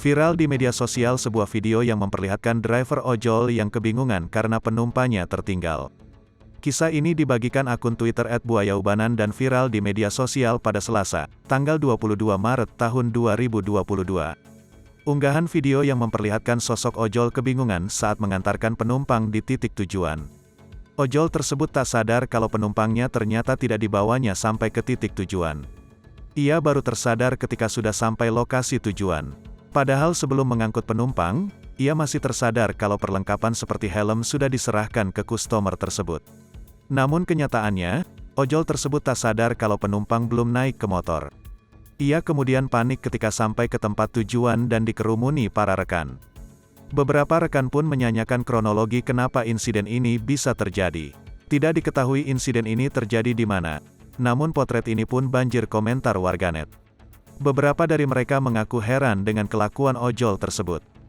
Viral di media sosial sebuah video yang memperlihatkan driver ojol yang kebingungan karena penumpangnya tertinggal. Kisah ini dibagikan akun Twitter @buayaubanan dan viral di media sosial pada Selasa, tanggal 22 Maret tahun 2022. Unggahan video yang memperlihatkan sosok ojol kebingungan saat mengantarkan penumpang di titik tujuan. Ojol tersebut tak sadar kalau penumpangnya ternyata tidak dibawanya sampai ke titik tujuan. Ia baru tersadar ketika sudah sampai lokasi tujuan. Padahal sebelum mengangkut penumpang, ia masih tersadar kalau perlengkapan seperti helm sudah diserahkan ke customer tersebut. Namun kenyataannya, ojol tersebut tak sadar kalau penumpang belum naik ke motor. Ia kemudian panik ketika sampai ke tempat tujuan dan dikerumuni para rekan. Beberapa rekan pun menyanyikan kronologi kenapa insiden ini bisa terjadi. Tidak diketahui insiden ini terjadi di mana. Namun potret ini pun banjir komentar warganet. Beberapa dari mereka mengaku heran dengan kelakuan ojol tersebut.